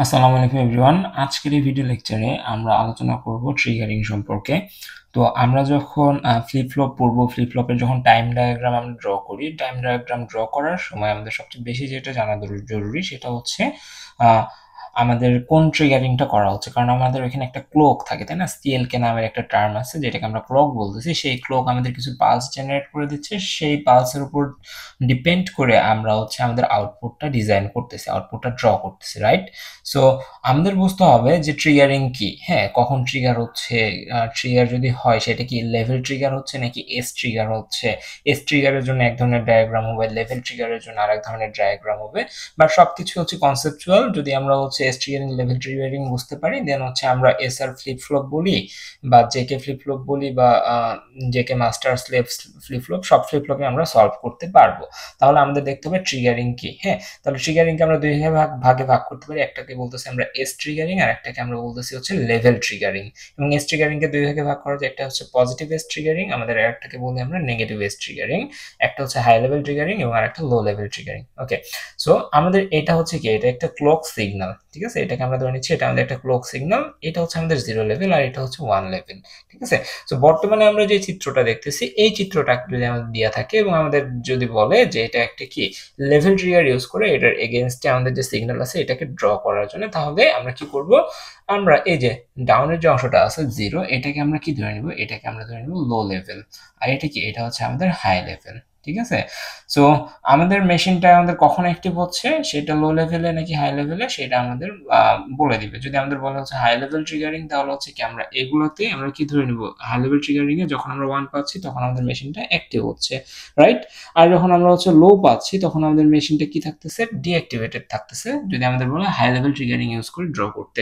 আসসালামু আলাইকুম এভরিওয়ান। আজকের এই ভিডিও লেকচারে আমরা আলোচনা করব ট্রিগারিং সম্পর্কে। তো আমরা যখন ফ্লিপ ফ্লপ পড়বো, ফ্লিপ ফ্লপের যখন টাইম ডায়াগ্রাম আমরা ড্র করি, টাইম ডায়াগ্রাম ড্র করার সময় আমাদের সবচেয়ে বেশি যেটা জানা জরুরি সেটা হচ্ছে আহ, আমাদের কোন ট্রিগারিংটা করা হচ্ছে। কারণ আমাদের এখানে একটা ক্লক থাকে, তাই না? সিএলকে নামের একটা টার্ম আছে যেটাকে আমরা ক্লক বলতেছি। সেই ক্লক আমাদের কিছু পালস জেনারেট করে দিচ্ছে, সেই পালসের উপর ডিপেন্ড করে আমরা হচ্ছে আমাদের আউটপুটটা ডিজাইন করতেছি, আউটপুটটা ড্র করতেছি, রাইট? সো আমাদের বুঝতে হবে যে ট্রিগারিং কি, হ্যাঁ, কখন ট্রিগার হচ্ছে, ট্রিগার যদি হয় সেটা কি লেভেল ট্রিগার হচ্ছে নাকি এস ট্রিগার হচ্ছে। এস ট্রিগারের জন্য এক ধরনের ডায়াগ্রাম হবে, লেভেল ট্রিগারের জন্য আরেক ধরনের ডায়াগ্রাম হবে। বা সবকিছু হচ্ছে কনসেপচুয়াল। যদি আমরা হচ্ছে এস ট্রিগারিং লেভেল ট্রিগারিং বুঝতে পারি, দেন হচ্ছে আমরা এস আর ফ্লিপ ফ্লপ বলি বা জেকে ফ্লিপ ফ্লপ বলি বা JK master slave flip flop, সব ফ্লিপ ফ্লপে আমরা সলভ করতে পারবো। তাহলে আমাদের দেখতে হবে ট্রিগারিং কি। হ্যাঁ, তাহলে ট্রিগারিংকে আমরা দুই ভাগে ভাগ করতে পারি। একটাকে বলতেছি আমরা এস ট্রিগারিং, আর একটাকে আমরা বলতেছি হচ্ছে লেভেল ট্রিগারিং। এবং এস ট্রিগারিংকে দুই ভাগে ভাগ করা যায়, একটা হচ্ছে পজিটিভ এস ট্রিগারিং, আমাদের আরেকটাকে বলি আমরা নেগেটিভ এস ট্রিগারিং। একটা হচ্ছে হাই লেভেল ট্রিগারিং এবং আরেকটা লো লেভেল ট্রিগারিং। ওকে, সো আমাদের এটা হচ্ছে কি, এটা একটা ক্লক সিগন্যাল, ঠিক আছে? এটাকে আমরা ধরে নিচ্ছি এটা আমাদের একটা ক্লক সিগন্যাল। এটা হচ্ছে আমাদের জিরো লেভেল আর এটা হচ্ছে ওয়ান লেভেল, ঠিক আছে? তো বর্তমানে আমরা যে চিত্রটা দেখতেছি, এই চিত্রটা যদি আমাদের দেওয়া থাকে এবং আমাদের যদি বলে যে এটা একটা কি লেভেল ট্রিগার ইউজ করে এটার এগেইনস্টে আমাদের যে সিগন্যাল আছে এটাকে ড্র করার জন্য, তাহলে আমরা কি করব, আমরা এই যে ডাউনের যে অংশটা আছে জিরো, এটাকে আমরা কি ধরে নিব, এটাকে আমরা ধরে নিব লো লেভেল। আর এটা কি, এটা হচ্ছে আমাদের হাই লেভেল, ঠিক আছে? সো আমাদের মেশিনটা আমাদের কখন অ্যাক্টিভ হচ্ছে, সেটা লো লেভেলে নাকি হাই লেভেলে, সেটা আমাদের বলে দিবে। যদি আমাদের বলা হচ্ছে হাই লেভেল ট্রিগারিং, তাহলে হচ্ছে কি আমরা এগুলোতে আমরা কি ধরে নিব, হাই লেভেল ট্রিগারিং এ যখন আমরা ওয়ান পাচ্ছি তখন আমাদের মেশিনটা অ্যাক্টিভ হচ্ছে, রাইট? আর যখন আমরা হচ্ছে লো পাচ্ছি তখন আমাদের মেশিনটা কি থাকতেছে, ডিঅ্যাক্টিভেটেড থাকতেছে। যদি আমাদের বলে হাই লেভেল ট্রিগারিং ইউজ করে ড্র করতে,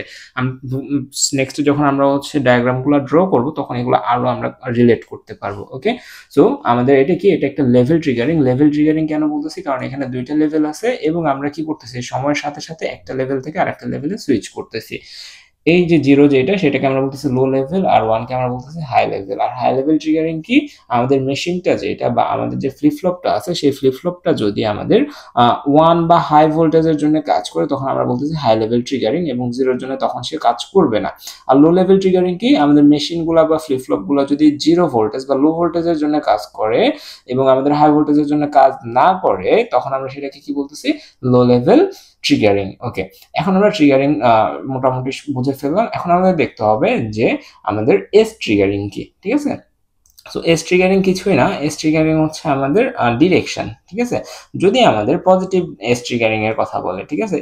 নেক্সট যখন আমরা হচ্ছে ডায়াগ্রামগুলো ড্র করব তখন এগুলো আরো আমরা রিলেট করতে পারবো। ওকে, সো আমাদের এটা কি, এটা একটা লেভেল ট্রিগারিং। লেভেল ট্রিগারিং কেন বলতেছি, কারণ এখানে দুইটা লেভেল আছে এবং আমরা কি করতেছি, সময়ের সাথে সাথে একটা লেভেল থেকে আরেকটা লেভেলে সুইচ করতেছি। এই যে জিরো যেটা, সেটাকে আমরা বলতেছি লো লেভেল, আর ওয়ানকে আমরা বলতেছি হাই লেভেল। আর হাই লেভেল ট্রিগারিং কি, আমাদের মেশিনটা যেটা বা আমাদের যে ফ্লিপ ফ্লপটা আছে সেই ফ্লিপ ফ্লপটা যদি আমাদের ওয়ান বা হাই ভোল্টেজের জন্য কাজ করে তখন আমরা বলতেছি হাই লেভেল ট্রিগারিং, এবং জিরোর জন্য তখন সে কাজ করবে না। আর লো লেভেল ট্রিগারিং কি, আমাদের মেশিনগুলো বা ফ্লিপ ফ্লপগুলো যদি জিরো ভোল্টেজ বা লো ভোল্টেজের জন্য কাজ করে এবং আমাদের হাই ভোল্টেজের জন্য কাজ না করে, তখন আমরা সেটাকে কি বলতেছি, লো লেভেল ট্রিগারিং। ওকে, এখন আমরা ট্রিগারিং মোটামুটি বুঝে ফেললাম। এখন আমাদের দেখতে হবে যে আমাদের এস ট্রিগারিং কি, ঠিক আছে? সো এস ট্রিগারিং কিছুই না, এস ট্রিগারিং হচ্ছে আমাদের ডিরেকশন, ঠিক আছে? যদি আমাদের পজিটিভ এস ট্রিগারিং এর কথা বলে, ঠিক আছে,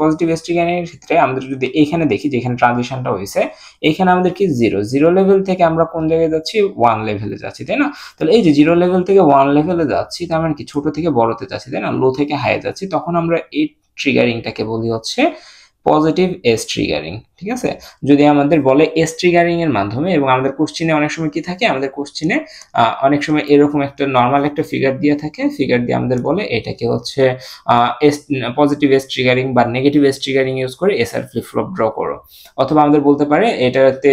পজিটিভ এস ট্রিগারিং এর ক্ষেত্রে আমাদের যদি এইখানে দেখি যেখানে ট্রানজিশনটা হয়েছে, এইখানে আমাদের কি জিরো, জিরো লেভেল থেকে আমরা কোন জায়গায় যাচ্ছি, ওয়ান লেভেলে যাচ্ছি, তাই না? তাহলে এই যে জিরো লেভেল থেকে ওয়ান লেভেলে যাচ্ছি, তার মানে কি ছোট থেকে বড়তে যাচ্ছি, তাই না? লো থেকে হাই যাচ্ছি, তখন আমরা এই ট্রিগারিংটাকে বলি হচ্ছে পজিটিভ এস ট্রিগারিং, ঠিক আছে? যদি আমাদের বলে এস ট্রিগারিং এর মাধ্যমে, এবং আমাদের কোশ্চিনে অনেক সময় কি থাকে, আমাদের কোশ্চিনে অনেক সময় এরকম একটা নর্মাল একটা ফিগার দিয়ে থাকে, ফিগার দিয়ে আমাদের বলে এটাকে হচ্ছে এস পজিটিভ এস ট্রিগারিং বা নেগেটিভ এস ট্রিগারিং ইউজ করে এস আর ফ্লিপ ফ্লপ ড্র করো। অথবা আমাদের বলতে পারে এটাতে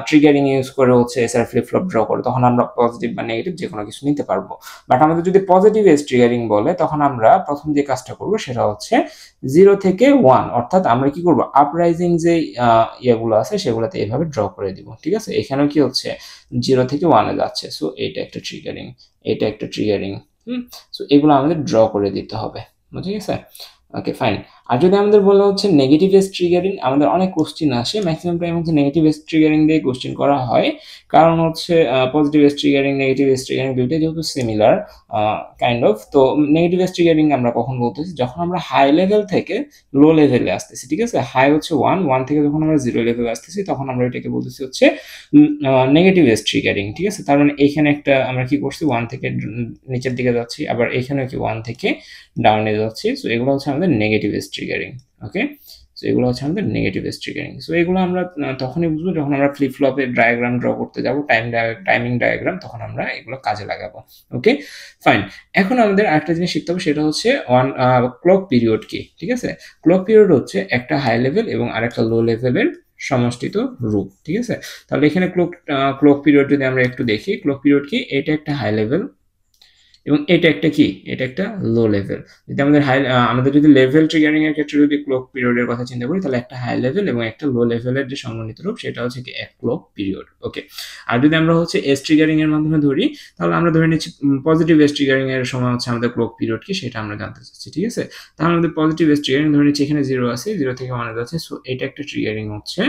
ট্রিগারিং ইউজ করে হচ্ছে এস আর ফ্লিপ ফ্লপ ড্র করো, তখন আমরা পজিটিভ বা নেগেটিভ যে কোনো কিছু নিতে পারবো। বাট আমাদের যদি পজিটিভ এস ট্রিগারিং বলে, তখন আমরা প্রথম যে কাজটা করবো সেটা হচ্ছে জিরো থেকে ওয়ান, অর্থাৎ আমরা কি করবো, আপরাইজিং যে ইয়েগুলো আছে সেগুলোতে এইভাবে ড্র করে দিব, ঠিক আছে? এখানেও কি হচ্ছে, জিরো থেকে ওয়ানে যাচ্ছে, সো এটা একটা ট্রিগারিং, এটা একটা ট্রিগারিং। সো এগুলো আমাদের ড্র করে দিতে হবে, বুঝে গেছে? ওকে, ফাইন। আর যদি আমাদের বলা হচ্ছে নেগেটিভ এস ট্রিগারিং, আমাদের অনেক কোশ্চিন আসে, ম্যাক্সিমাম টাইম হচ্ছে নেগেটিভ এস ট্রিগারিং দিয়ে কোশ্চিন করা হয়। কারণ হচ্ছে positive S triggering, negative S triggering দুইটাই যেহেতু সিমিলার কাইন্ড অফ, তো নেগেটিভ এস ট্রিগারিং আমরা কখন বলতেছি, যখন আমরা হাই লেভেল থেকে লো লেভেলে আসতেছি, ঠিক আছে? হাই হচ্ছে ওয়ান, ওয়ান থেকে যখন আমরা জিরো লেভেলে আসতেছি তখন আমরা এটাকে বলতেছি হচ্ছে নেগেটিভ এস ট্রিগারিং, ঠিক আছে? তার মানে এইখানে একটা আমরা কি করছি, ওয়ান থেকে নিচের দিকে যাচ্ছি, আবার এখানে কি ওয়ান থেকে ডাউনে যাচ্ছি। সো এগুলো হচ্ছে আমাদের নেগেটিভ এস ট্রিগারিং। ওকে, সো এগুলো হচ্ছে আমাদের নেগেটিভ এস ট্রিগারিং। সো এগুলো আমরা তখনই বুঝবো যখন আমরা ফ্লিপ ফ্লপের ডায়াগ্রাম ড্র করতে যাব, টাইমিং ডায়াগ্রাম, তখন আমরা এগুলো কাজে লাগাবো। ওকে, ফাইন। এখন আমাদের আরেকটা জিনিস শিখতে হবে, সেটা হচ্ছে ক্লক পিরিয়ড কি, ঠিক আছে? ক্লক পিরিয়ড হচ্ছে একটা হাই লেভেল এবং আরেকটা লো লেভেলের সমষ্টিত রূপ, ঠিক আছে? তাহলে এখানে ক্লক পিরিয়ড যদি আমরা একটু দেখি, ক্লক পিরিয়ড কি, এটা একটা হাই লেভেল, এবং এটা একটা কি, এটা একটা লো লেভেল। যদি আমাদের যদি লেভেল ট্রিগারিং এর ক্ষেত্রে যদি ক্লক পিরিয়ডের কথা চিন্তা করি, তাহলে একটা হাই লেভেল এবং একটা লো লেভেলের যে সমন্বিত রূপ সেটা হচ্ছে কি এক ক্লক পিরিয়ড। ওকে, আর যদি আমরা হচ্ছে এস ট্রিগারিং এর মাধ্যমে ধরি, তাহলে আমরা ধরে নিচ্ছি পজিটিভ এস ট্রিগারিং এর সময় হচ্ছে আমাদের ক্লক পিরিয়ড কি সেটা আমরা জানতে চাচ্ছি, ঠিক আছে। তাহলে আমাদের পজিটিভ এস ট্রিগারিং ধরে নিচ্ছি এখানে 0 আছে, 0 থেকে 1 যাচ্ছে, সো এটা একটা ট্রিগারিং হচ্ছে।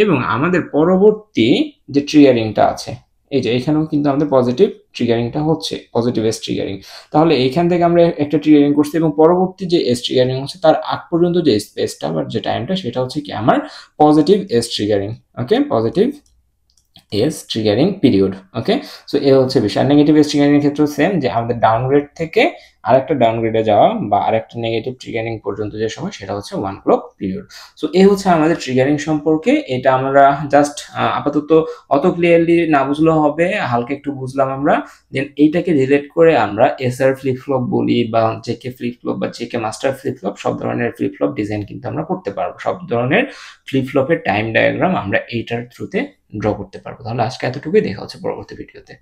এবং আমাদের পরবর্তী যে ট্রিগারিংটা আছে, এই যে এখানেও কিন্তু আমাদের পজিটিভ ট্রিগারিংটা হচ্ছে, পজিটিভ এস ট্রিগারিং। তাহলে এইখান থেকে আমরা একটা ট্রিগারিং করছি এবং পরবর্তী যে এস ট্রিগারিং হচ্ছে তার আগ পর্যন্ত যে স্পেসটা বা যে টাইমটা সেটা হচ্ছে কি আমার পজিটিভ এস ট্রিগারিং। ওকে, পজিটিভ এস ট্রিগারিং পিরিয়ড। ওকে, সো এ হচ্ছে বিষয়। নেগেটিভ এস ট্রিগারিং এর ক্ষেত্রে সেম, যে আমাদের ডাউনগ্রেড থেকে আরেকটা ডাউনগ্রেডে যাওয়া বা আরেকটা নেগেটিভ ট্রিগারিং পর্যন্ত যে সময় সেটা হচ্ছে 1 ক্লক পিরিয়ড। সো এ হচ্ছে আমাদের ট্রিগারিং সম্পর্কে। এটা আমরা জাস্ট আপাতত অত ক্লিয়ারলি না বুঝলেও হবে, হালকা একটু বুঝলাম আমরা। দেন এইটাকে রিলেট করে আমরা এসআর ফ্লিপ ফ্লপ বলি বা জেকে ফ্লিপ ফ্লপ বা জেকে মাস্টার ফ্লিপ ফ্লপ, সব ধরনের ফ্লিপ ফ্লপ ডিজাইন কিন্তু আমরা করতে পারবো। সব ধরনের ফ্লিপ ফ্লপের টাইম ডায়াগ্রাম আমরা এইটার থ্রুতে ড্র করতে পারবো। তাহলে আজকে এতটুকুই, দেখা হচ্ছে পরবর্তী ভিডিওতে।